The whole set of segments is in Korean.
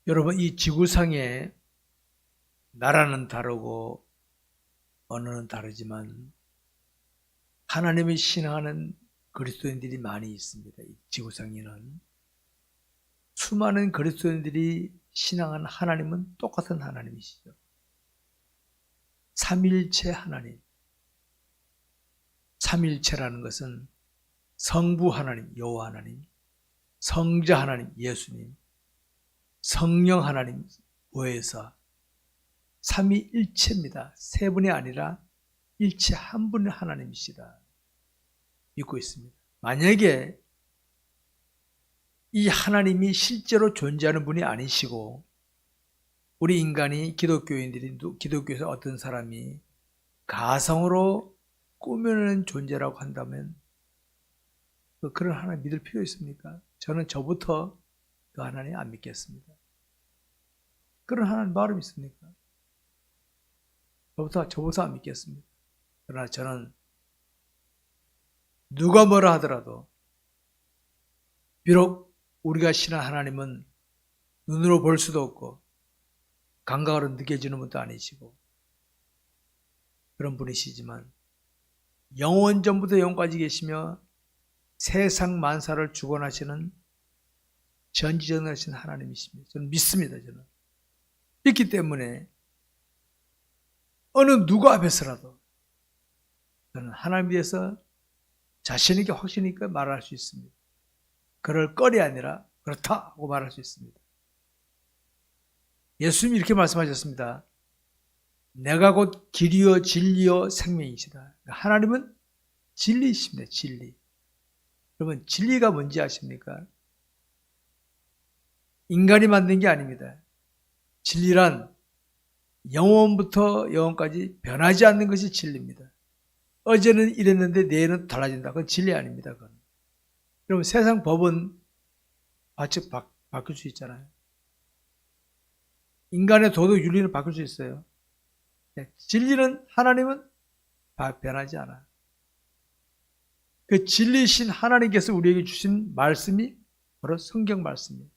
여러분, 이 지구상에 나라는 다르고 언어는 다르지만 하나님을 신앙하는 그리스도인들이 많이 있습니다. 이 지구상에는 수많은 그리스도인들이 신앙하는 하나님은 똑같은 하나님이시죠. 삼일체 하나님. 삼일체라는 것은 성부 하나님, 여호와 하나님, 성자 하나님, 예수님, 성령 하나님, 보혜사, 삼위일체입니다. 세 분이 아니라 일체 한 분의 하나님이시다 믿고 있습니다. 만약에 이 하나님이 실제로 존재하는 분이 아니시고 우리 인간이 기독교에서 어떤 사람이 가상으로 꾸며낸 존재라고 한다면 그런 하나님 믿을 필요 있습니까? 저는 저부터 그 하나님 안 믿겠습니다. 그런 하나님 말은 있습니까? 저부터 안 믿겠습니다. 그러나 저는 누가 뭐라 하더라도 비록 우리가 신한 하나님은 눈으로 볼 수도 없고 감각으로 느껴지는 분도 아니시고 그런 분이시지만 영원 전부터 영까지 계시며 세상 만사를 주관하시는 전지전능하신 하나님이십니다. 저는 믿습니다. 저는 믿기 때문에 어느 누구 앞에서라도 저는 하나님에 대해서 자신 있게 확신 있게 말할 수 있습니다. 그럴 거리 아니라 그렇다 하고 말할 수 있습니다. 예수님이 이렇게 말씀하셨습니다. 내가 곧 길이요 진리요 생명이시다. 하나님은 진리이십니다. 진리. 여러분, 진리가 뭔지 아십니까? 인간이 만든 게 아닙니다. 진리란 영원부터 영원까지 변하지 않는 것이 진리입니다. 어제는 이랬는데 내일은 달라진다. 그건 진리 아닙니다. 그건. 여러분, 세상 법은 바뀔 수 있잖아요. 인간의 도덕 윤리는 바뀔 수 있어요. 진리는 하나님은 변하지 않아요. 그 진리신 하나님께서 우리에게 주신 말씀이 바로 성경 말씀이에요.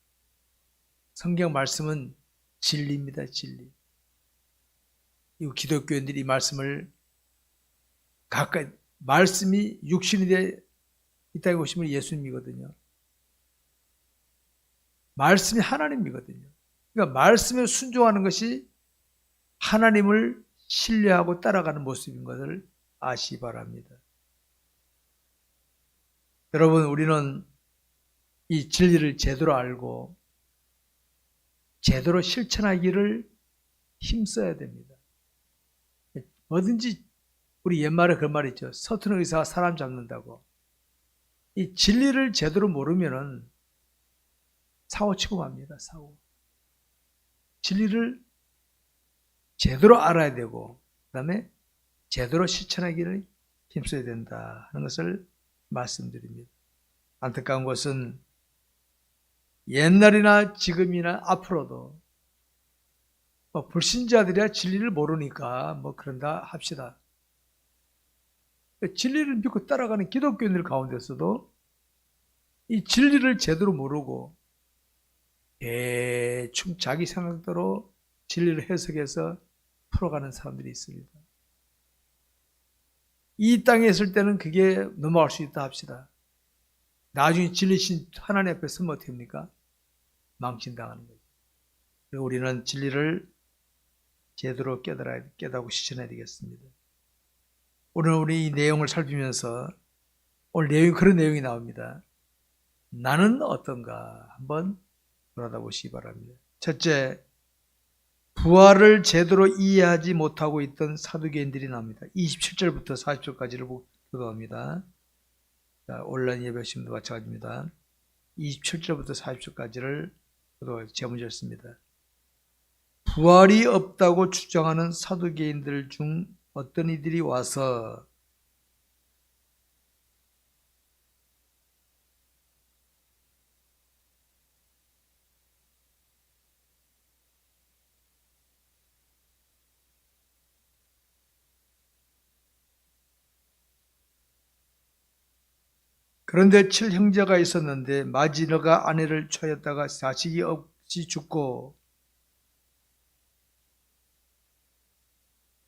성경 말씀은 진리입니다. 진리. 이 기독교인들이 이 말씀을 가까이, 말씀이 육신이 돼 있다고 보시면 예수님이거든요. 말씀이 하나님이거든요. 그러니까 말씀에 순종하는 것이 하나님을 신뢰하고 따라가는 모습인 것을 아시기 바랍니다. 여러분, 우리는 이 진리를 제대로 알고 제대로 실천하기를 힘써야 됩니다. 뭐든지 우리 옛말에 그런 말이 있죠. 서투른 의사가 사람 잡는다고. 이 진리를 제대로 모르면은 사고치고 맙니다. 사고. 진리를 제대로 알아야 되고 그 다음에 제대로 실천하기를 힘써야 된다 하는 것을 말씀드립니다. 안타까운 것은 옛날이나 지금이나 앞으로도 불신자들이야 진리를 모르니까 그런다 합시다. 진리를 믿고 따라가는 기독교인들 가운데서도 이 진리를 제대로 모르고 대충 자기 생각대로 진리를 해석해서 풀어가는 사람들이 있습니다. 이 땅에 있을 때는 그게 넘어갈 수 있다 합시다. 나중에 진리신 하나님 앞에 서면 어떻게 합니까? 망신당하는 거죠. 그리고 우리는 진리를 제대로 깨닫고 실천해야 되겠습니다. 오늘 우리 이 내용을 살피면서 오늘 그런 내용이 나옵니다. 나는 어떤가 한번 돌아다보시기 바랍니다. 첫째, 부활을 제대로 이해하지 못하고 있던 사두개인들이 나옵니다. 27절부터 40절까지를 교도합니다. 온라인 예배심도 마찬가지입니다. 27절부터 40절까지를 제문절 씁니다. 부활이 없다고 주장하는 사두개인들 중 어떤 이들이 와서 그런데 7형제가 있었는데 마지너가 아내를 취하였다가 자식이 없이 죽고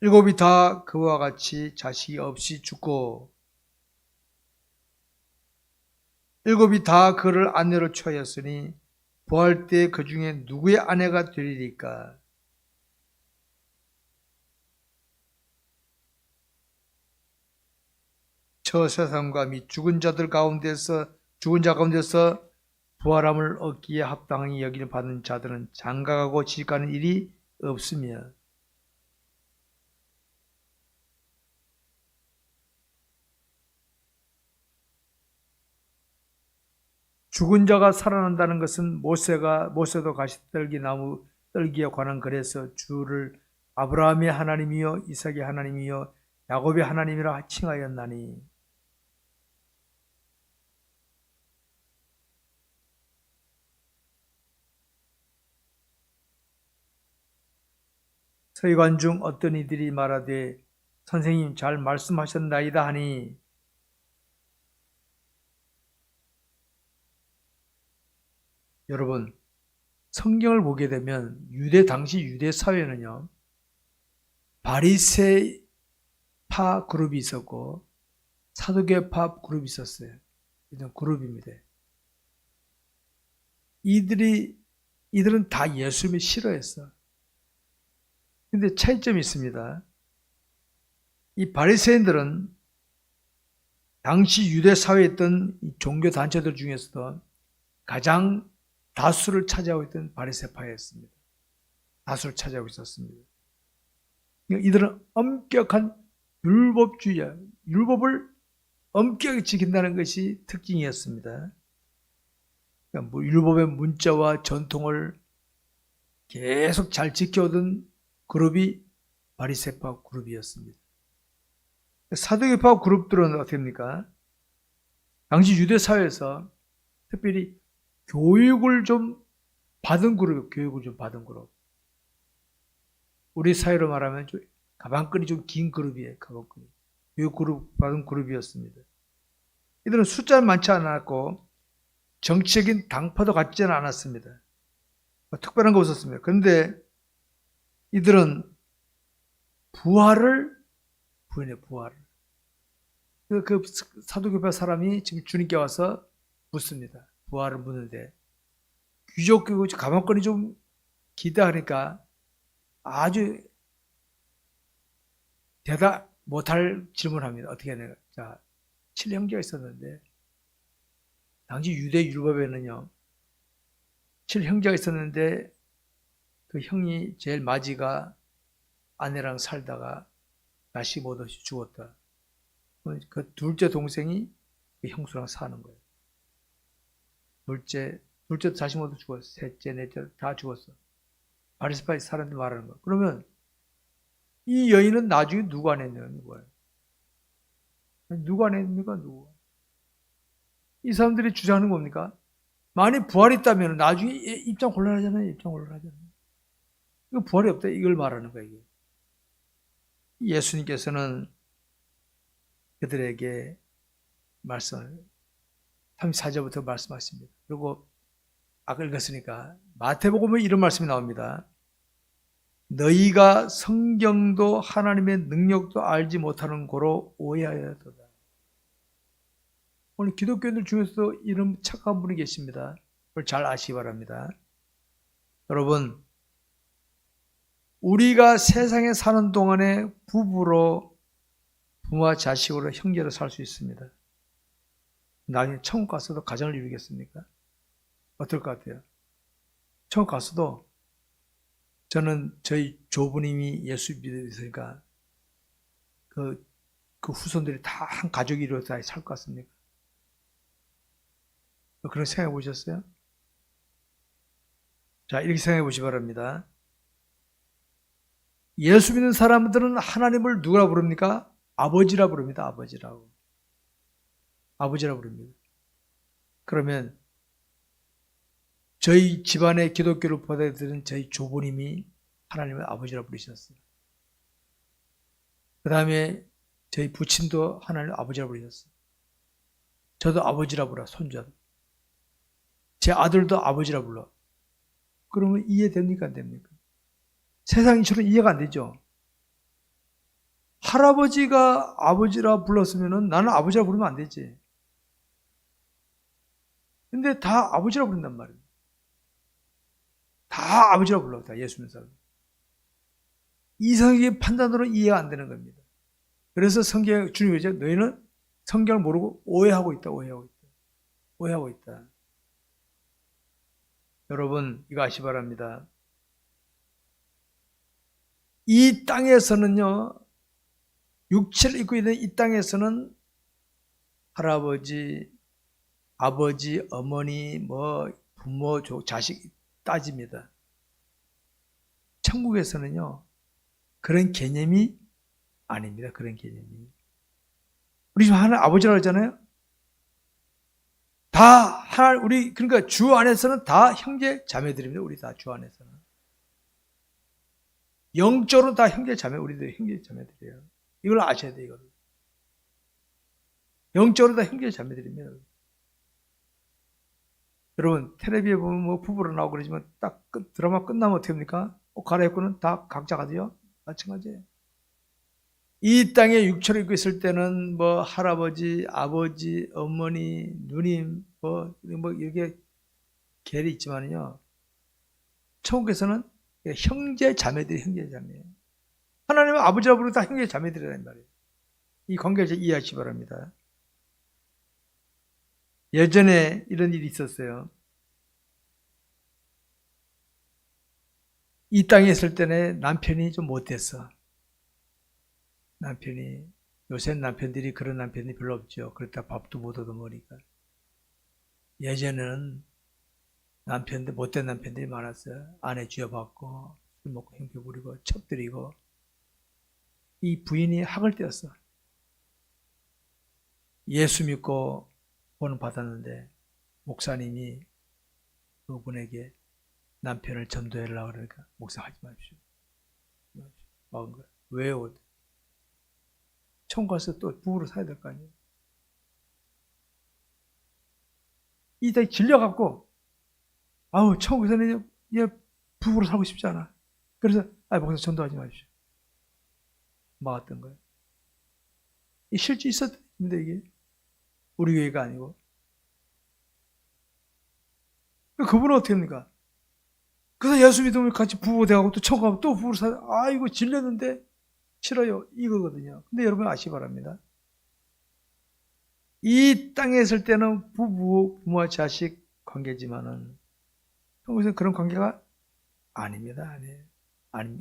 일곱이 다 그와 같이 자식이 없이 죽고 일곱이 다 그를 아내로 취하였으니 부활 때 그 중에 누구의 아내가 되리리까? 저 세상과 및 죽은 자 가운데서 부활함을 얻기에 합당히 여기는 받는 자들은 장가가고 지식가는 일이 없으며 죽은 자가 살아난다는 것은 모세도 가시떨기나무 떨기에 관한 글에서 주를 아브라함의 하나님이요 이삭의 하나님이요 야곱의 하나님이라 칭하였나니 서기관 중 어떤 이들이 말하되 선생님 잘 말씀하셨나이다 하니 여러분 성경을 보게 되면 당시 유대 사회는요 바리새파 그룹이 있었고 사두개파 그룹이 있었어요. 이런 그룹입니다. 이들은 다 예수님을 싫어했어. 근데 차이점이 있습니다. 이 바리새인들은 당시 유대 사회에 있던 종교 단체들 중에서도 가장 다수를 차지하고 있던 바리새파였습니다. 다수를 차지하고 있었습니다. 이들은 엄격한 율법주의야. 율법을 엄격히 지킨다는 것이 특징이었습니다. 그러니까 율법의 문자와 전통을 계속 잘 지켜오던 그룹이 바리새파 그룹이었습니다. 사두개파 그룹들은 어떻게 됩니까? 당시 유대 사회에서 특별히 교육을 좀 받은 그룹. 우리 사회로 말하면 좀 가방끈이 좀 긴 그룹이에요. 가방끈이. 교육 그룹 받은 그룹이었습니다. 이들은 숫자는 많지 않았고 정치적인 당파도 갖지는 않았습니다. 특별한 거 없었습니다. 그런데 이들은 부활을 부인해 부활을. 그 사두개파 사람이 지금 주님께 와서 묻습니다. 부활을 묻는데 귀족이고 가방끈이 좀 기다 하니까 아주 대답 못할 질문을 합니다. 어떻게 해야 자, 7형제가 있었는데 당시 유대 율법에는요 7형제가 있었는데 그 형이 제일 마지가 아내랑 살다가 다시 못 없이 죽었다. 그 둘째 동생이 그 형수랑 사는 거예요. 둘째도 다시 못 죽었어. 셋째, 넷째 다 죽었어. 바리새파 사람들 말하는 거예요. 그러면 이 여인은 나중에 누구 아내냐는 거예요. 누구 아내입니까? 누구? 이 사람들이 주장하는 겁니까? 만약 부활이 있다면 나중에 입장 곤란하잖아요. 이거 부활이 없다. 이걸 말하는 거예요. 예수님께서는 그들에게 34절부터 말씀하십니다. 그리고 아까 읽었으니까 마태복음에 이런 말씀이 나옵니다. 너희가 성경도 하나님의 능력도 알지 못하는 고로 오해하였도다. 오늘 기독교인들 중에서도 이런 착한 분이 계십니다. 그걸 잘 아시기 바랍니다. 여러분, 우리가 세상에 사는 동안에 부모와 자식으로 형제로 살 수 있습니다. 나중에 천국 가서도 가정을 이루겠습니까? 어떨 것 같아요? 천국 가서도 저는 저희 조부님이 예수 믿으니까 그 후손들이 다 한 가족이 이루어서 살 것 같습니까? 그런 생각해 보셨어요? 자, 이렇게 생각해 보시기 바랍니다. 예수 믿는 사람들은 하나님을 누구라 부릅니까? 아버지라 부릅니다. 아버지라 부릅니다. 그러면 저희 집안의 기독교를 받아들인 저희 조부님이 하나님을 아버지라 부르셨어요. 그 다음에 저희 부친도 하나님을 아버지라 부르셨어요. 저도 아버지라 불러, 손자도. 제 아들도 아버지라 불러. 그러면 이해됩니까? 안 됩니까? 세상이처럼 이해가 안 되죠. 할아버지가 아버지라 불렀으면 나는 아버지라 부르면 안 되지. 근데 다 아버지라 부른단 말이에요. 다 아버지라 불러, 다 예수 믿는 사람. 이성적인 판단으로 이해가 안 되는 겁니다. 그래서 주님이 이제 너희는 성경을 모르고 오해하고 있다. 오해하고 있다. 여러분, 이거 아시 바랍니다. 이 땅에서는요, 육체를 입고 있는 이 땅에서는 할아버지, 아버지, 어머니, 부모, 자식 따집니다. 천국에서는요, 그런 개념이 아닙니다. 그런 개념이. 우리 지금 하나 아버지라고 했잖아요. 그러니까 주 안에서는 다 형제 자매들입니다. 우리 다 주 안에서는. 영적으로 다 형제 자매, 우리들 형제 자매들이에요. 이걸 아셔야 돼요, 이걸. 영적으로 다 형제 자매들입니다. 여러분, 텔레비에 보면 부부로 나오고 그러지만 딱 드라마 끝나면 어떻게 합니까? 옷 갈아입고는 다 각자 가죠? 마찬가지예요. 이 땅에 육체로 입고 있을 때는 할아버지, 아버지, 어머니, 누님, 이렇게 계열이 있지만요. 천국에서는 형제 자매들이 형제 자매예요. 하나님은 아버지라고 부르고 다 형제 자매들이란 말이에요. 이 관계를 이해하시기 바랍니다. 예전에 이런 일이 있었어요. 이 땅에 있을 때는 남편이 좀 못됐어. 요새 남편들이 그런 남편이 별로 없죠. 그렇다 밥도 못 얻어먹으니까. 예전에는 못된 남편들이 많았어요. 아내 쥐어받고 술 먹고 형편 부리고 첩들이고. 이 부인이 학을 떼었어. 예수 믿고 본을 받았는데 목사님이 그분에게 남편을 전도해달라고 그러니까 목사 하지 마십시오. 막은 거야. 왜요? 천국 가서 또 부부로 살아야 될 거 아니에요. 이따 질려갖고 천국에서는 얘 부부로 살고 싶지 않아. 그래서 목사 전도하지 마십시오. 막았던 거예요. 실제 있었습니다. 이게 우리 교회가 아니고. 그분은 어떻게 합니까? 그래서 예수 믿으면 같이 부부 돼가고 또 천국 가면 또 부부로 살아. 이거 질렸는데 싫어요. 이거거든요. 근데 여러분 아시기 바랍니다. 이 땅에 있을 때는 부모와 자식 관계지만은 천국에서는 그런 관계가 아닙니다. 아니에요.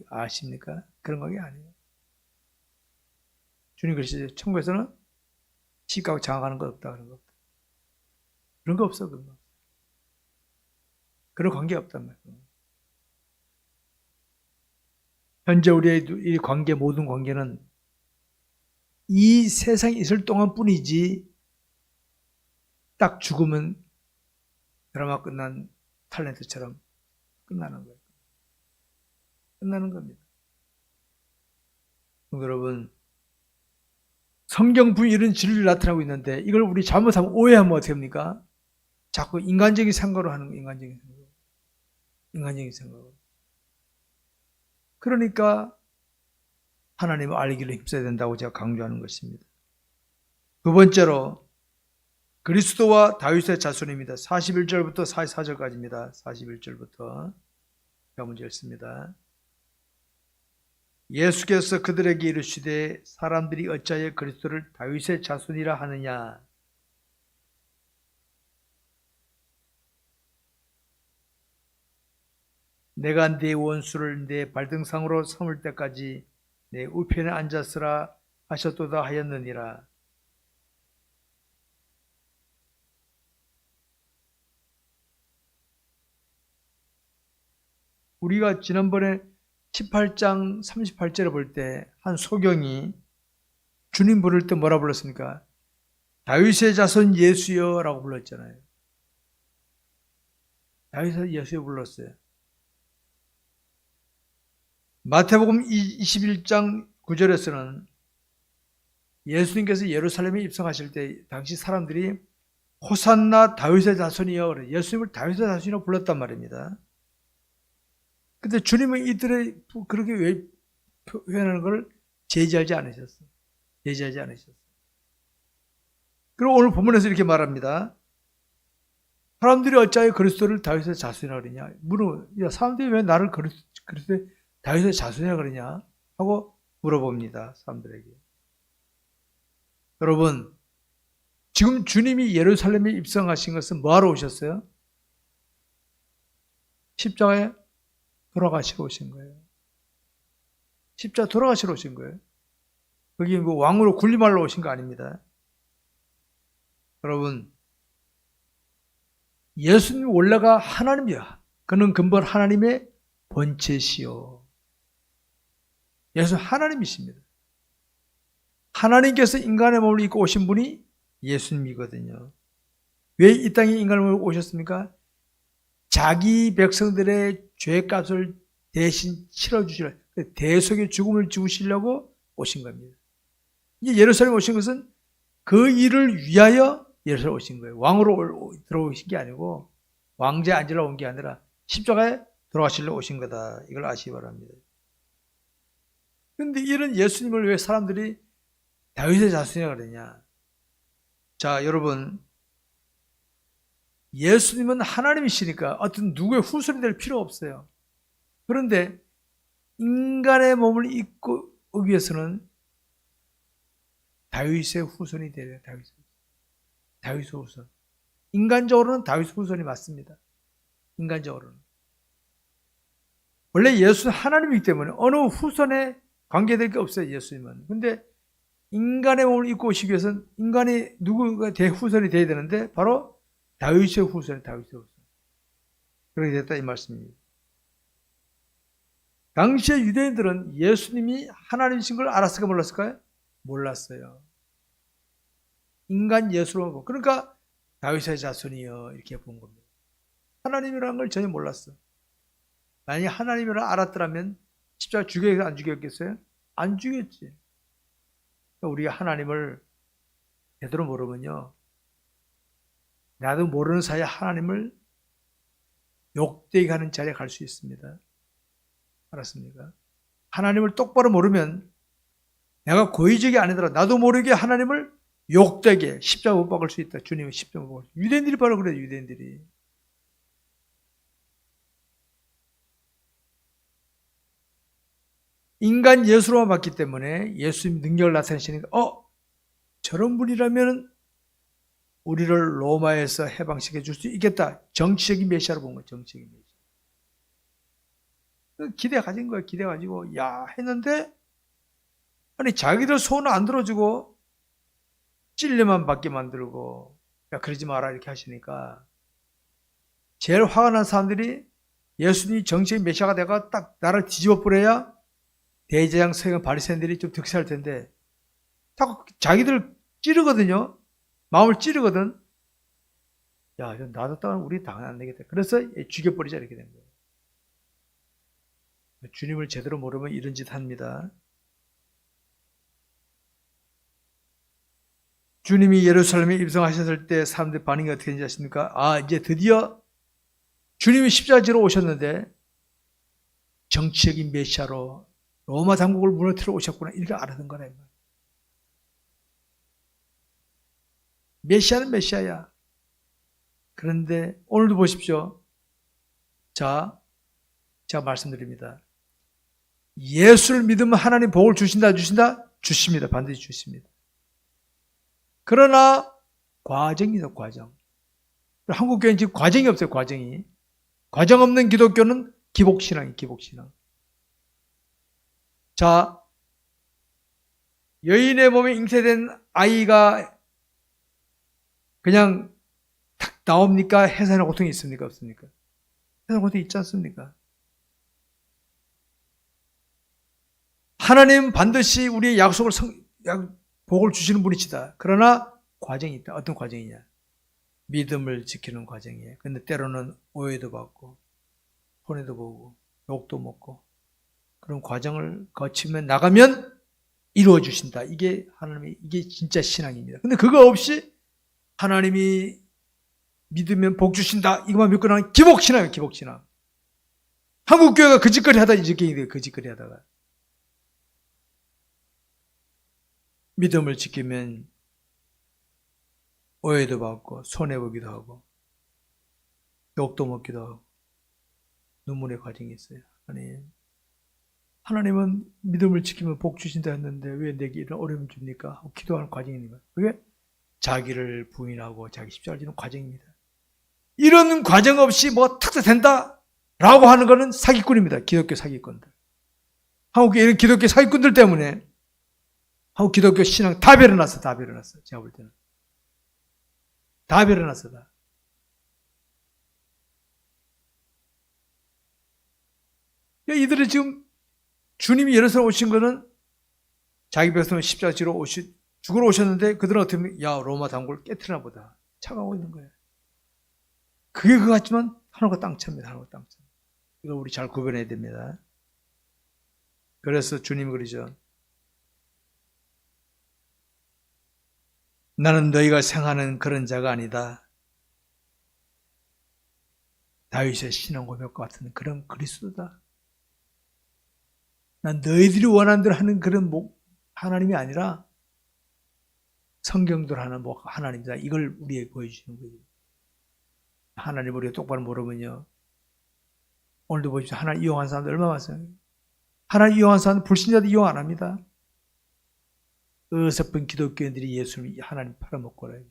아십니까? 그런 관계 아니에요. 주님 그러시죠. 천국에서는 시집가고 장가가는 것 없다. 그런 거 없다. 그런 거 없어. 그런 거. 그런 관계 없단 말이에요. 현재 우리의 이 관계, 모든 관계는 이 세상에 있을 동안 뿐이지, 딱 죽으면 드라마 끝난 탤런트처럼 끝나는 거예요. 끝나는 겁니다. 여러분, 성경 부인 이런 진리를 나타나고 있는데 이걸 우리 잘못하면 오해하면 어떻게 합니까? 자꾸 인간적인 생각으로 하는 거예요. 인간적인 생각으로. 그러니까 하나님을 알기를 힘써야 된다고 제가 강조하는 것입니다. 두 번째로 그리스도와 다윗의 자손입니다. 41절부터 44절까지입니다. 41절부터 제가 먼저 읽습니다. 예수께서 그들에게 이르시되 사람들이 어찌하여 그리스도를 다윗의 자손이라 하느냐. 내가 네 원수를 내 발등상으로 삼을 때까지 내 우편에 앉았으라 하셨도다 하였느니라. 우리가 지난번에 18장 38절을 볼 때 한 소경이 주님 부를 때 뭐라 불렀습니까? 다윗의 자손 예수여 라고 불렀잖아요. 다윗의 예수여 불렀어요. 마태복음 21장 9절에서는 예수님께서 예루살렘에 입성하실 때 당시 사람들이 호산나 다윗의 자손이여, 예수님을 다윗의 자손이라고 불렀단 말입니다. 근데 주님은 이들의 그렇게 표현하는 걸 제지하지 않으셨어. 제지하지 않으셨어. 그리고 오늘 본문에서 이렇게 말합니다. 사람들이 어찌하여 그리스도를 다윗의 자손이라 그러냐. 물어, 야, 사람들이 왜 나를 그리스도의 다윗의 자손이라 그러냐 하고 물어봅니다. 사람들에게. 여러분, 지금 주님이 예루살렘에 입성하신 것은 뭐하러 오셨어요? 십자가에 돌아가시러 오신 거예요. 십자가 돌아가시러 오신 거예요. 거기 뭐 왕으로 군림하러 오신 거 아닙니다. 여러분, 예수님 원래가 하나님이야. 그는 근본 하나님의 본체시요. 예수 하나님이십니다. 하나님께서 인간의 몸을 입고 오신 분이 예수님이거든요. 왜 이 땅에 인간의 몸을 오셨습니까? 자기 백성들의 죄값을 대신 치러주시려, 대속의 죽음을 죽으시려고 오신 겁니다. 이제 예루살렘에 오신 것은 그 일을 위하여 예루살렘에 오신 거예요. 왕으로 들어오신 게 아니고 왕자에 앉으러 온 게 아니라 십자가에 돌아가시려 오신 거다. 이걸 아시기 바랍니다. 그런데 이런 예수님을 왜 사람들이 다윗의 자손이라고 그러냐? 자, 여러분, 예수님은 하나님이시니까 어떤 누구의 후손이 될 필요 없어요. 그런데 인간의 몸을 입고 오기 위해서는 다윗의 후손이 되려. 다윗의 후손. 인간적으로는 다윗의 후손이 맞습니다. 인간적으로는. 원래 예수는 하나님이기 때문에 어느 후손에 관계될 게 없어요. 예수님은. 근데 인간의 몸을 입고 오시기 위해서는 인간이 누구가 대후손이 되어야 되는데 바로 다윗의 후손이 다윗의 후손. 그렇게 됐다 이 말씀입니다. 당시에 유대인들은 예수님이 하나님이신 걸 알았을까 몰랐을까요? 몰랐어요. 인간 예수로 보고. 그러니까 다윗의 자손이여 이렇게 본 겁니다. 하나님이라는 걸 전혀 몰랐어. 만약에 하나님이라 알았더라면 십자가 죽였겠어요? 안 죽였겠어요? 안 죽였지. 우리가 하나님을 제대로 모르면요, 나도 모르는 사이에 하나님을 욕되게 하는 자리에 갈 수 있습니다. 알았습니까? 하나님을 똑바로 모르면 내가 고의적이 아니더라도 나도 모르게 하나님을 욕되게 십자가 못 박을 수 있다. 주님의 십자가 못 박을 수 있다. 유대인들이 바로 그래요. 유대인들이. 인간 예수로만 봤기 때문에 예수님 능력을 나타내시니까 저런 분이라면 우리를 로마에서 해방시켜 줄 수 있겠다. 정치적인 메시아로 본 거예요. 정치적인 메시아. 기대 가진 거예요. 기대 가지고 야 했는데 아니 자기들 소원을 안 들어주고 찔려만 받게 만들고 야 그러지 마라 이렇게 하시니까 제일 화가 난 사람들이 예수님이 정치적인 메시아가 돼가 딱 나를 뒤집어 버려야 대제장 서기관 바리새인들이 좀 득세할 텐데 자기들 찌르거든요. 마음을 찌르거든. 야, 나도 따면 우리 당연 안 되겠다. 그래서 죽여버리자 이렇게 된 거예요. 주님을 제대로 모르면 이런 짓 합니다. 주님이 예루살렘에 입성하셨을 때 사람들 반응이 어떻게 되는지 아십니까? 아, 이제 드디어 주님이 십자가 지러 오셨는데 정치적인 메시아로 로마 당국을 무너뜨려 오셨구나. 이렇게 알아듣는 거라. 메시아는 메시아야. 그런데 오늘도 보십시오. 자, 제가 말씀드립니다. 예수를 믿으면 하나님 복을 주신다? 주십니다. 반드시 주십니다. 그러나 과정이죠. 과정. 한국 교회는 지금 과정이 없어요. 과정이. 과정 없는 기독교는 기복신앙이에요. 기복신앙. 자, 여인의 몸에 잉태된 아이가 그냥 탁 나옵니까? 해산의 고통이 있습니까? 없습니까? 해산의 고통이 있지 않습니까? 하나님 반드시 우리의 약속을 복을 주시는 분이시다. 그러나 과정이 있다. 어떤 과정이냐? 믿음을 지키는 과정이에요. 근데 때로는 오해도 받고 손해도 보고 욕도 먹고 그런 과정을 거치면 나가면 이루어 주신다. 이게 하나님의 이게 진짜 신앙입니다. 근데 그거 없이 하나님이 믿으면 복 주신다. 이것만 믿고 나면 기복신앙이에요. 기복신앙. 한국교회가 그 짓거리 하다 이 짓거리 돼요. 그 짓거리 하다가. 믿음을 지키면 오해도 받고 손해보기도 하고 욕도 먹기도 하고 눈물의 과정이 있어요. 하나님은 믿음을 지키면 복 주신다 했는데 왜 내게 이런 어려움을 줍니까? 하고 기도하는 과정입니다. 그게 자기를 부인하고 자기 십자가를 지는 과정입니다. 이런 과정 없이 뭐 탁 된다 라고 하는 것은 사기꾼입니다. 기독교 사기꾼들. 한국에 이런 기독교 사기꾼들 때문에 한국 기독교 신앙 다 베려놨어. 제가 볼 때는 다 베려놨어. 이들이 지금 주님이 예루살렘 오신 거는 자기 백성을 십자가 지러 죽으러 오셨는데 그들은 어떻게 보면 야 로마 당국을 깨트리나 보다 착각하고 있는 거예요. 그게 그거 같지만 하늘과 땅차입니다. 하늘과 땅차. 이거 우리 잘 구별해야 됩니다. 그래서 주님이 그러죠. 나는 너희가 생각하는 그런 자가 아니다. 다윗의 신앙 고백과 같은 그런 그리스도다. 난 너희들이 원하는 대로 하는 그런 하나님이 아니라 성경대로 하는 하나님이다. 이걸 우리에게 보여주시는 거죠. 하나님 우리가 똑바로 모르면요. 오늘도 보십시오. 하나님 이용한 사람들 얼마나 많아요. 하나님 이용한 사람들 불신자도 이용 안 합니다. 어설픈 기독교인들이 예수를 하나님 팔아먹고 그래요.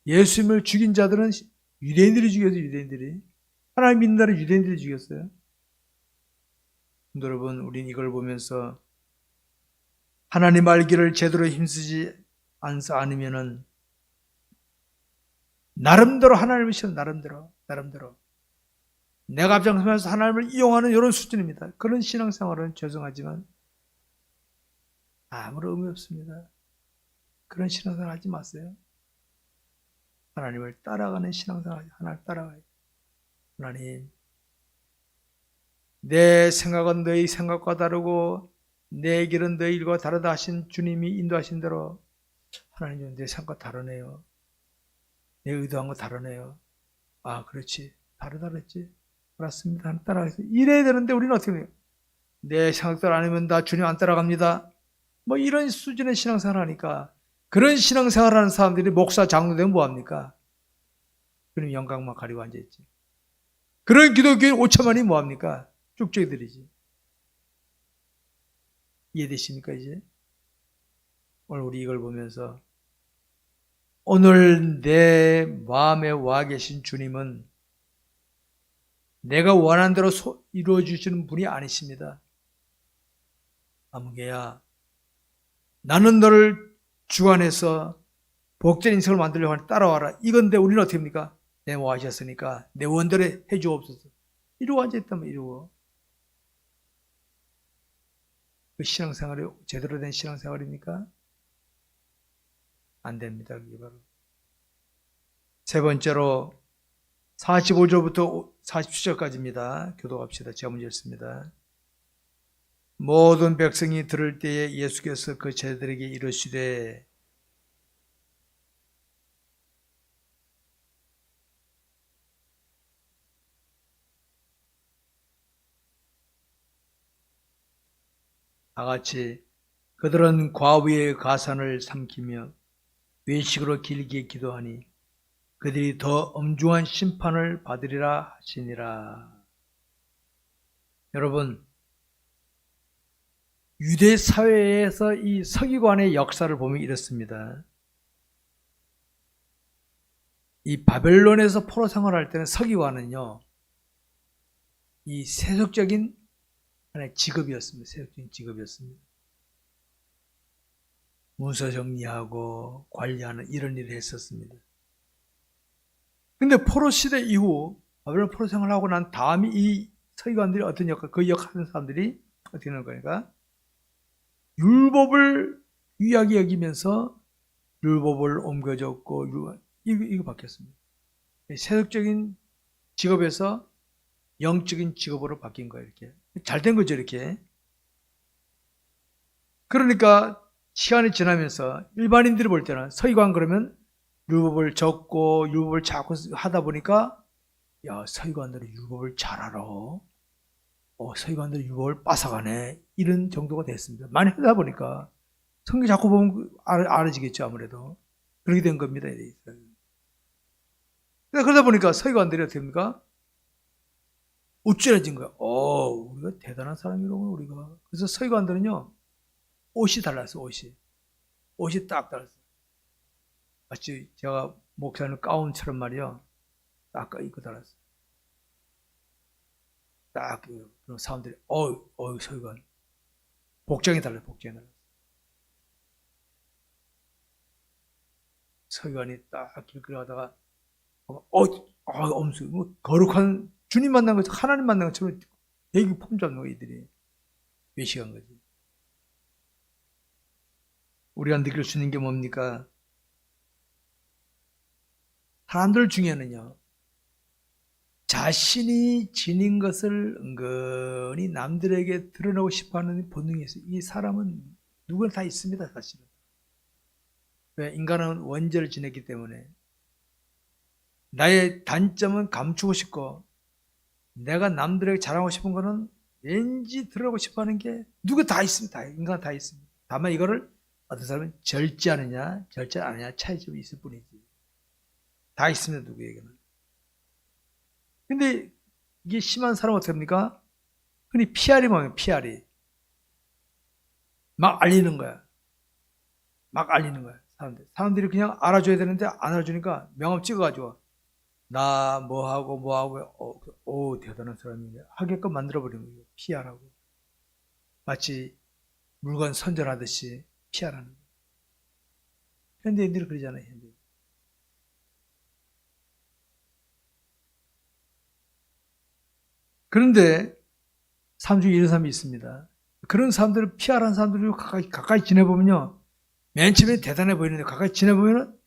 예수님을 죽인 자들은 유대인들이 죽였어요. 유대인들이. 하나님 믿는 나라 유대인들이 죽였어요. 여러분 우린 이걸 보면서 하나님 알기를 제대로 힘쓰지 않으면은 나름대로 하나님을 싫어 나름대로 내가 앞장서면서 하나님을 이용하는 이런 수준입니다. 그런 신앙생활은 죄송하지만 아무런 의미 없습니다. 그런 신앙생활 하지 마세요. 하나님을 따라가는 신앙생활 하나님 따라가요. 하나님 내 생각은 너희 생각과 다르고 내 길은 너희 길과 다르다 하신 주님이 인도하신 대로 하나님 내 생각과 다르네요. 내 의도한 거 다르네요. 아 그렇지 다르다 그랬지. 알았습니다. 하나님 따라가겠습니다. 이래야 되는데 우리는 어떻게 해요? 내 생각대로 안 하면 나 주님 안 따라갑니다. 뭐 이런 수준의 신앙생활 하니까 그런 신앙생활 하는 사람들이 목사 장로 되면 뭐합니까? 주님 영광만 가리고 앉아있지. 그런 기독교인 5천만이 뭐합니까? 쭉저기들이지. 이해되십니까 이제? 오늘 우리 이걸 보면서 오늘 내 마음에 와 계신 주님은 내가 원하는 대로 이루어 주시는 분이 아니십니다. 아무개야 나는 너를 주관해서 복된 인생을 만들려고 하니 따라와라. 이건데 우리는 어떻게 합니까? 내 뭐 하셨으니까 내 원대로 해주옵소서. 이러고 앉아있다면 이러고. 그 신앙생활이 제대로 된 신앙생활입니까? 안 됩니다. 그게 바로. 세 번째로 45절부터 47절까지입니다. 교독합시다. 제가 문제 읽습니다. 모든 백성이 들을 때에 예수께서 그 제자들에게 이르시되 다같이 그들은 과부의 가산을 삼키며 외식으로 길게 기도하니 그들이 더 엄중한 심판을 받으리라 하시니라. 여러분 유대 사회에서 이 서기관의 역사를 보면 이렇습니다. 이 바벨론에서 포로 생활할 때는 서기관은요 이 세속적인 하나의 직업이었습니다. 세속적인 직업이었습니다. 문서 정리하고 관리하는 이런 일을 했었습니다. 근데 포로 시대 이후 바벨론 포로 생활하고 난 다음에 이 서기관들이 어떤 역할, 그 역할하는 사람들이 어떻게 하는 거니까 율법을 귀하게 여기면서 율법을 옮겨줬고 이거 바뀌었습니다. 세속적인 직업에서 영적인 직업으로 바뀐 거예요. 이렇게 잘 된 거죠. 이렇게. 그러니까 시간이 지나면서 일반인들이 볼 때는 서기관 그러면 율법을 적고 율법을 자꾸 하다 보니까 야 서기관들이 율법을 잘 알아. 서기관들 유법을 뺏어가네. 이런 정도가 됐습니다. 많이 하다 보니까 성경 자꾸 보면 알아지겠죠. 아무래도 그렇게 된 겁니다. 그러다 보니까 서기관들이 어떻게 됩니까? 우쭐해진 거야. 우리가 대단한 사람이로군 우리가. 그래서 서기관들은요 옷이 달랐어. 옷이 딱 달랐어. 마치 제가 목사님 가운처럼 말이요 딱 입고 달랐어. 딱 그런 사람들이 서기관 복장이 달라. 서기관이 딱 길거리 가다가 엄수 뭐 거룩한 주님 만난 것처럼 하나님 만난 것처럼 되게 폼 잡는 거 이들이 외식한 거지. 우리가 느낄 수 있는 게 뭡니까? 사람들 중에는요 자신이 지닌 것을 은근히 남들에게 드러내고 싶어하는 본능이 있어요. 이 사람은 누구나 다 있습니다. 사실은. 왜? 인간은 원죄를 지냈기 때문에 나의 단점은 감추고 싶고 내가 남들에게 자랑하고 싶은 거는 왠지 드러내고 싶어하는 게 누구 다 있습니다. 인간 다 있습니다. 다만 이거를 어떤 사람은 절제하느냐 절제 안 하느냐 차이점이 있을 뿐이지. 다 있습니다. 누구에게는. 근데 이게 심한 사람은 어떻게 합니까? 흔히 PR이 뭐예요? PR이 막 알리는 거야. 사람들이 그냥 알아줘야 되는데 안 알아주니까 명함 찍어가지고 나 뭐하고 대단한 사람이네 하게끔 만들어버리는 거예요. PR하고 마치 물건 선전하듯이 PR하는 거예요. 현대인들이 그러잖아요. 그런데 삶 중에 이런 사람이 있습니다. 그런 사람들을 PR한 사람들을 가까이 지내보면요 맨 처음에 대단해 보이는데 가까이 지내보면은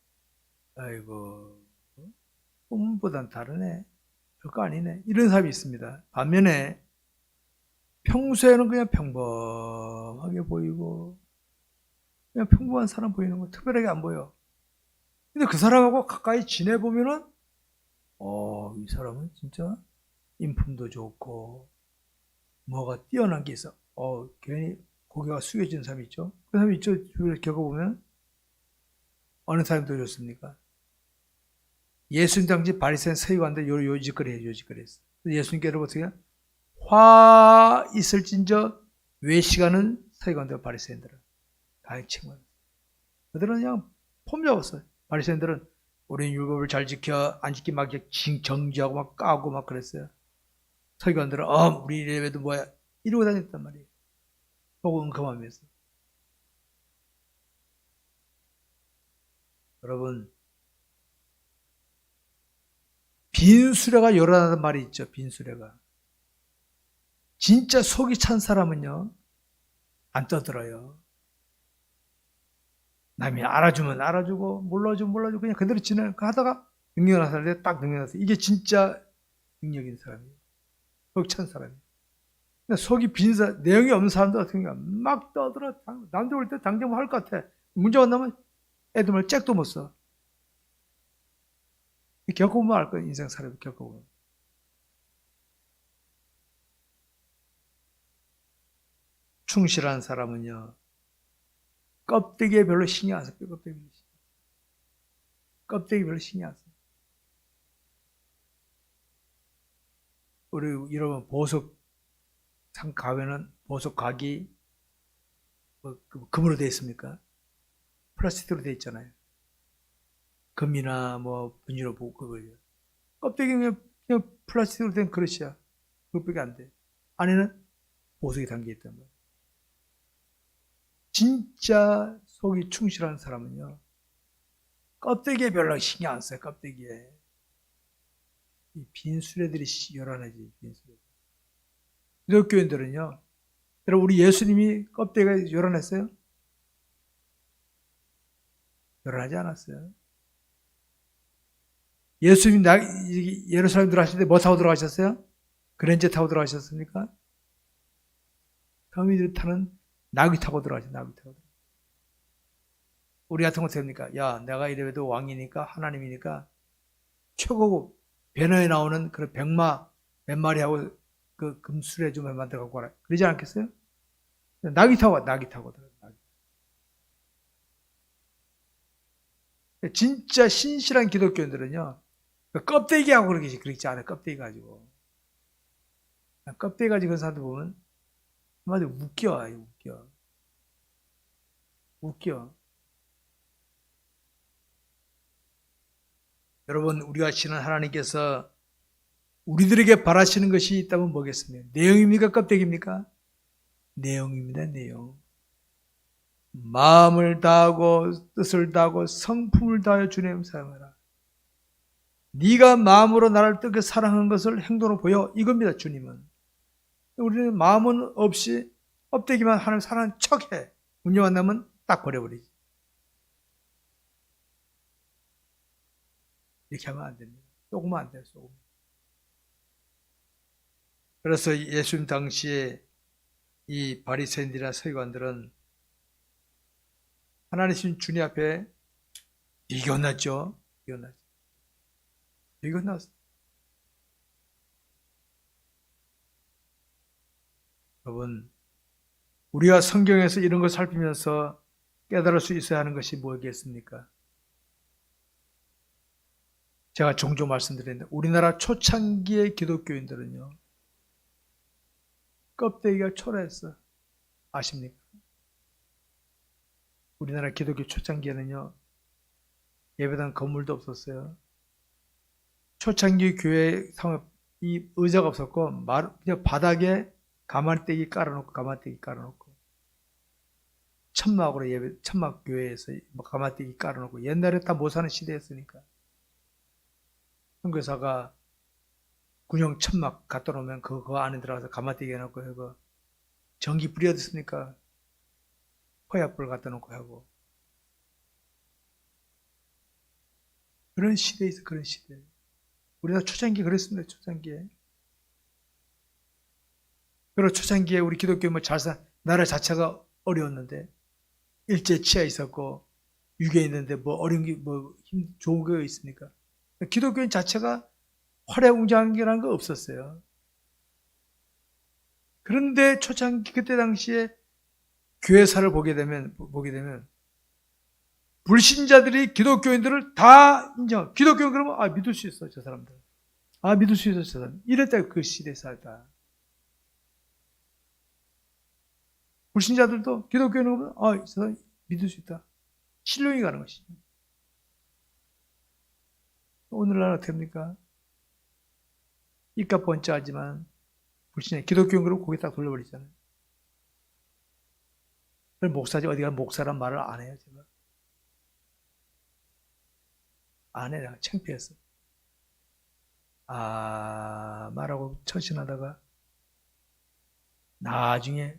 아이고 꿈보단 다르네. 별거 아니네. 이런 사람이 있습니다. 반면에 평소에는 그냥 평범하게 보이고 그냥 평범한 사람 보이는 거 특별하게 안 보여. 근데 그 사람하고 가까이 지내보면은 이 사람은 진짜 인품도 좋고 뭐가 뛰어난 게 있어. 괜히 고개가 숙여진 사람이 있죠. 그 사람이 있죠. 주위를 겪어보면 어느 사람이 더 좋습니까? 예수님 당시 바리새인 서기관들 요짓거리 했어. 예수님께서 어떻게 화 있을진저 외식하는 서기관들 바리새인들은 다 칭찬. 그들은 그냥 폼 잡았어요. 바리새인들은 우리는 율법을 잘 지켜 안 지키 막 정지하고 막 까고 막 그랬어요. 서기관들은 우리 예배도 뭐야 이러고 다녔단 말이에요. 보고 응감하면서. 여러분 빈수레가 요란하다는 말이 있죠. 빈수레가. 진짜 속이 찬 사람은요 안 떠들어요. 남이 알아주면 알아주고 몰라주면 몰라주고 그냥 그대로 하다가 능력 나서 딱 능력 나서 이게 진짜 능력인 사람이에요. 속 찬 사람이에요. 근데 속이 빈 사람, 내용이 없는 사람들 같은 경우는 막 떠들어. 남들 올 때 당장 뭐 할 것 같아. 문제가 나면 애들 말 잭도 못 써. 겪어보면 알 거예요. 인생 사람을 겪어보면. 충실한 사람은요. 껍데기에 별로 신경 안 써요. 껍데기 별로 신경 안 써요. 우리 여러분 보석 상 가면은 보석 각이 금으로 되어 있습니까? 플라스틱으로 되어 있잖아요. 금이나 뭐 분유로 그거예요. 껍데기는 그냥 플라스틱으로 된 그릇이야. 그것밖에 안 돼. 안에는 보석이 담겨 있단 말이야. 진짜 속이 충실한 사람은요. 껍데기에 별로 신경 안 써요. 껍데기에. 이 빈수레들이 요란하지. 빈수레. 기독교인들은요. 여러분 우리 예수님이 껍데기가 요란했어요? 요란하지 않았어요. 예수님이 예루살렘 들어가실 때 뭐 타고 들어가셨어요? 그랜저 타고 들어가셨습니까? 거미들 타는 나귀 타고 들어가죠. 나귀 타고. 우리 같은 거 됩니까? 야, 내가 이래도 왕이니까 하나님이니까 최고급 배너에 나오는 그런 백마 몇 마리하고 그 금술에 좀 만들어 갖고 와라. 그러지 않겠어요? 낙이 타고 진짜 신실한 기독교인들은요, 껍데기하고 그러지 않아요. 껍데기 가지고. 껍데기 가지고 그 사람들 보면, 한마디로 웃겨. 여러분, 우리가 신은 하나님께서 우리들에게 바라시는 것이 있다면 뭐겠습니까? 내용입니까? 껍데기입니까? 내용입니다, 내용. 마음을 다하고 뜻을 다하고 성품을 다하여 주님 사랑하라. 네가 마음으로 나를 뜨겁게 사랑한 것을 행동으로 보여. 이겁니다, 주님은. 우리는 마음은 없이 껍데기만 하나님 사랑하는 척해. 문제 만나면 딱 버려버리지. 이렇게 하면 안 됩니다. 속으면 안 돼요, 속으면. 그래서 예수님 당시에 이 바리새인들이나 서기관들은 하나님 주님 앞에 이겨났죠. 이겨났어. 여러분, 우리가 성경에서 이런 걸 살피면서 깨달을 수 있어야 하는 것이 뭐겠습니까? 제가 종종 말씀드렸는데 우리나라 초창기의 기독교인들은요, 껍데기가 초라했어. 아십니까? 우리나라 기독교 초창기에는요, 예배당 건물도 없었어요. 초창기 교회 이 의자가 없었고 그냥 바닥에 가마떼기 깔아놓고 천막 교회에서 가마떼기 깔아놓고, 옛날에 다 못 사는 시대였으니까 선교사가 군용 천막 갖다 놓으면 그 안에 들어가서 가마떼기 해놓고 하고, 전기 불이 어디 있습니까? 허약불 갖다 놓고 하고, 그런 시대에서 그런 시대. 우리나라 초창기 그랬습니다. 초창기에. 그리고 초창기에 우리 기독교 나라 자체가 어려웠는데 일제 치하 있었고 유교 있는데 뭐 어려운 게 좋은 게 있습니까? 기독교인 자체가 화려웅장한 거 없었어요. 그런데 초창기 그때 당시에 교회사를 보게 되면 불신자들이 기독교인들을 다 인정. 기독교인 그러면 믿을 수 있어, 저 사람들. 믿을 수 있어, 저 사람. 이랬다, 그 시대에 살다. 불신자들도 기독교인을 보면 저 사람 믿을 수 있다. 신뢰이 가는 것이죠. 오늘날 어떻게 합니까? 입가 번쩍하지만 불신자 기독교인 그러면 고개 딱 돌려버리잖아요. 목사지 어디 가면 목사란 말을 안 해요, 제가. 안 해, 내가 창피해서. 말하고 처신하다가 나중에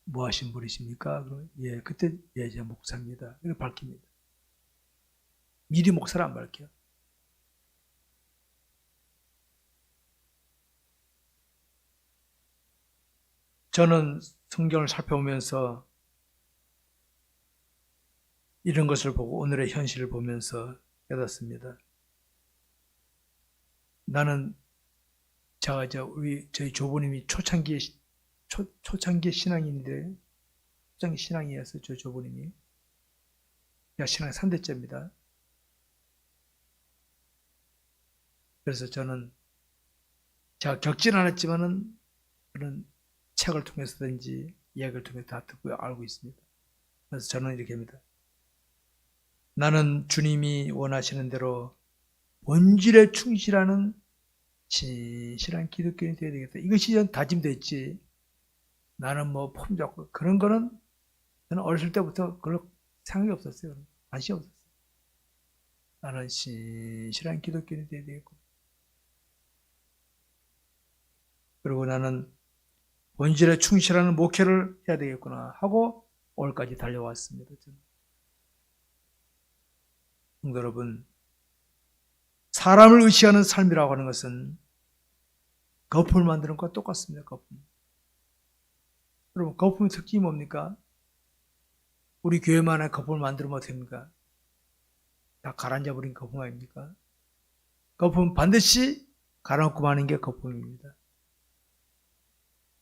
뭐 하신 분이십니까? 그러면 그때 제가 목사입니다. 이렇게 밝힙니다. 미리 목사를 안 밝혀요. 저는 성경을 살펴보면서 이런 것을 보고 오늘의 현실을 보면서 깨닫습니다. 나는 저희 조부님이 초창기의 신앙인데, 초창기 신앙이었어요. 저 조부님이. 신앙 3대째입니다. 그래서 저는 제가 겪진 않았지만은 그런 책을 통해서든지 이야기를 통해서 다 듣고 알고 있습니다. 그래서 저는 이렇게 합니다. 나는 주님이 원하시는 대로 본질에 충실하는 진실한 기독교인이 되어야 되겠다. 이것이 전 다짐됐지. 나는 폼 잡고 그런 거는 저는 어렸을 때부터 별로 생각이 없었어요. 관심이 없었어요. 나는 진실한 기독교인이 되어야 되겠고, 그리고 나는 본질에 충실하는 목회를 해야 되겠구나 하고 오늘까지 달려왔습니다. 저는. 성도 여러분, 사람을 의식하는 삶이라고 하는 것은 거품을 만드는 것과 똑같습니다. 거품. 여러분, 거품의 특징이 뭡니까? 우리 교회만의 거품을 만들면 어떻게 합니까? 다 가라앉아버린 거품 아닙니까? 거품은 반드시 가라앉고 마는 게 거품입니다.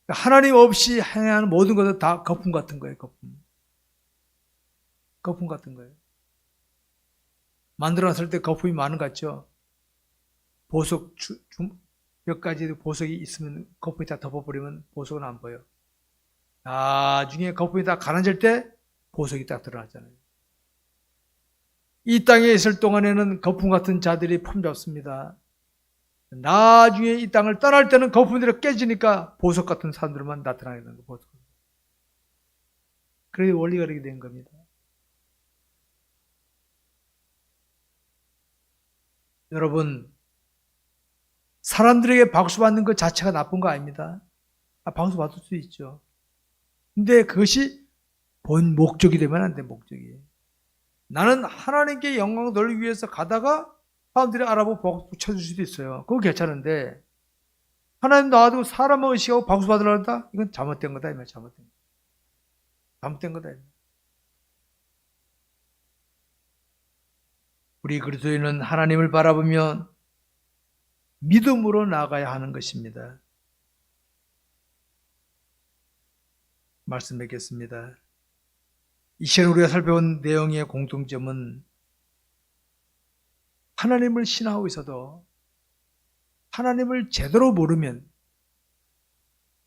하나님 없이 행하는 모든 것은 다 거품 같은 거예요. 거품 같은 거예요. 만들어놨을 때 거품이 많은 것 같죠? 보석 몇 가지 보석이 있으면 거품이 다 덮어버리면 보석은 안 보여. 나중에 거품이 다 가라앉을 때 보석이 딱 드러나잖아요. 이 땅에 있을 동안에는 거품 같은 자들이 폼잡습니다. 나중에 이 땅을 떠날 때는 거품들이 깨지니까 보석 같은 사람들만 나타나게 되는 거예요. 그래서 원리가 그렇게 된 겁니다. 여러분, 사람들에게 박수 받는 것 자체가 나쁜 거 아닙니다. 박수 받을 수 있죠. 근데 그것이 본 목적이 되면 안 돼, 목적이. 나는 하나님께 영광 돌리기 위해서 가다가 사람들이 알아보고 박수 쳐줄 수도 있어요. 그거 괜찮은데, 하나님 놔두고 사람을 의식하고 박수 받으려고 한다? 이건 잘못된 거다, 이 말, 잘못된 거다. 잘못된 거다. 우리 그리스도인은 하나님을 바라보며 믿음으로 나아가야 하는 것입니다. 말씀 맺겠습니다. 이 시간 우리가 살펴본 내용의 공통점은 하나님을 신하고 있어도 하나님을 제대로 모르면,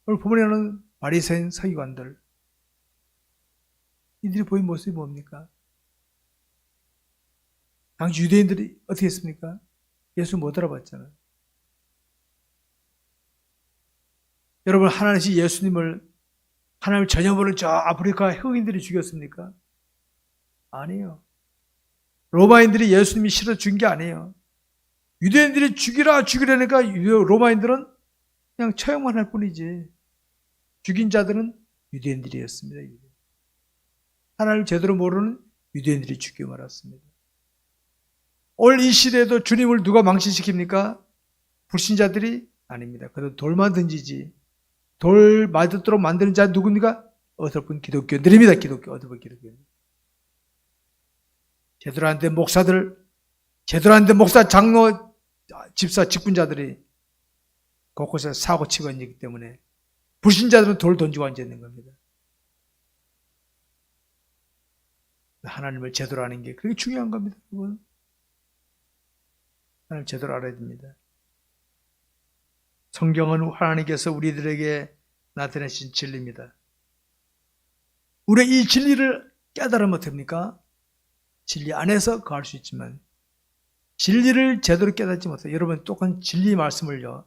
오늘 본문에는 바리새인 서기관들, 이들이 보인 모습이 뭡니까? 당시 유대인들이 어떻게 했습니까? 예수 못 알아봤잖아요. 여러분, 하나님이 예수님을, 하나님을 전혀 모르는 저 아프리카 흑인들이 죽였습니까? 아니에요. 로마인들이 예수님이 실어 죽인 게 아니에요. 유대인들이 죽이라니까 로마인들은 그냥 처형만 할 뿐이지. 죽인 자들은 유대인들이었습니다. 하나님을 제대로 모르는 유대인들이 죽여 말았습니다. 오늘 이 시대에도 주님을 누가 망신시킵니까? 불신자들이 아닙니다. 그래도 돌만 던지지. 돌 맞도록 만드는 자 누굽니까? 어설픈 기독교인들입니다. 어설픈 기독교인들. 제대로 안 된 목사들, 제대로 안 된 목사, 장로, 집사, 직분자들이 곳곳에 사고 치고 있기 때문에 불신자들은 돌 던지고 앉아있는 겁니다. 하나님을 제대로 아는 게 그렇게 중요한 겁니다. 여러분. 하나님 제대로 알아야 됩니다. 성경은 하나님께서 우리들에게 나타내신 진리입니다. 우리 이 진리를 깨달으면 어떻습니까? 진리 안에서 거할 수 있지만 진리를 제대로 깨닫지 못해요. 여러분 똑같은 진리 말씀을요.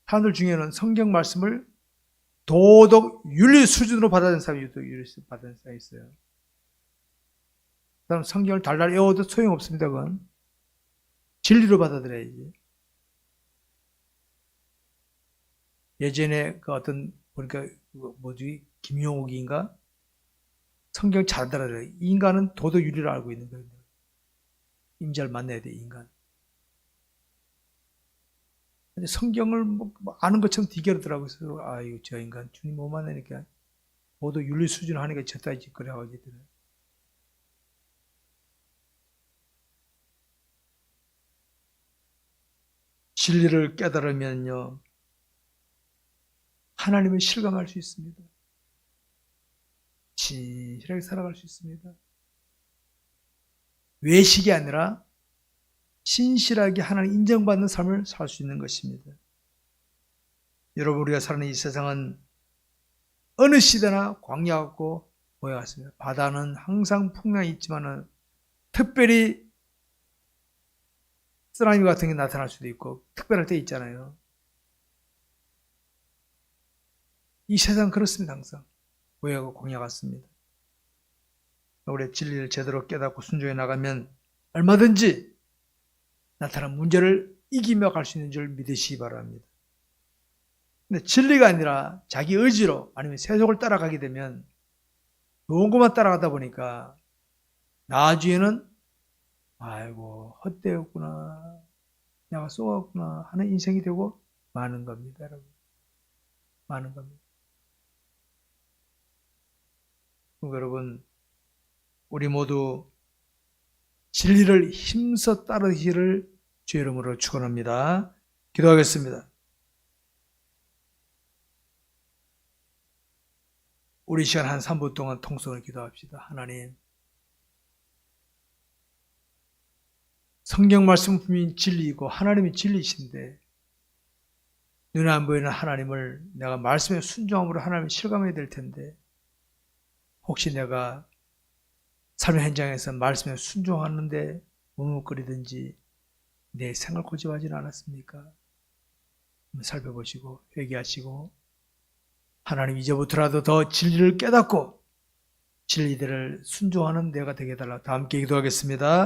사람들 중에는 성경 말씀을 도덕 윤리 수준으로 받아들이는 사람이 받아들이는 사람이 있어요. 그다음 성경을 달달 외워도 소용없습니다. 그건 진리로 받아들여야지. 예전에 그 어떤 보니까 김용옥인가 성경 잘 알아들어요. 인간은 도덕 윤리를 알고 있는 거예요. 임자를 만나야 돼, 인간. 근데 성경을 아는 것처럼 디게르더라고요. 그래서 아유, 저 인간 주님 못 만나니까 도덕 윤리 수준 하니까 저따위 짓거리 하고 있더라고요. 진리를 깨달으면요, 하나님을 실감할 수 있습니다. 진실하게 살아갈 수 있습니다. 외식이 아니라 신실하게 하나님 인정받는 삶을 살 수 있는 것입니다. 여러분, 우리가 사는 이 세상은 어느 시대나 광야 같고 고해 같습니다. 바다는 항상 풍랑이 있지만은 특별히 쓰나미 같은 게 나타날 수도 있고 특별할 때 있잖아요. 이 세상 그렇습니다. 항상 고해하고 광야 같습니다. 우리의 진리를 제대로 깨닫고 순종해 나가면 얼마든지 나타난 문제를 이기며 갈 수 있는 줄 믿으시기 바랍니다. 근데 진리가 아니라 자기 의지로 아니면 세속을 따라가게 되면 좋은 것만 따라가다 보니까 나중에는 아이고 헛되었구나, 내가 쏘았구나 하는 인생이 되고 많은 겁니다. 여러분, 많은 겁니다. 여러분, 우리 모두 진리를 힘써 따르기를 주의 이름으로 축원합니다. 기도하겠습니다. 우리 시간 한 3분 동안 통성을 기도합시다. 하나님, 성경 말씀 분명히 진리이고 하나님이 진리이신데 눈에 안 보이는 하나님을 내가 말씀에 순종함으로 하나님을 실감해야 될 텐데 혹시 내가 삶의 현장에서 말씀에 순종하는데 머뭇거리든지 내 생을 고집하지는 않았습니까? 한번 살펴보시고 회개하시고 하나님 이제부터라도 더 진리를 깨닫고 진리들을 순종하는 내가 되게 해달라. 다 함께 기도하겠습니다.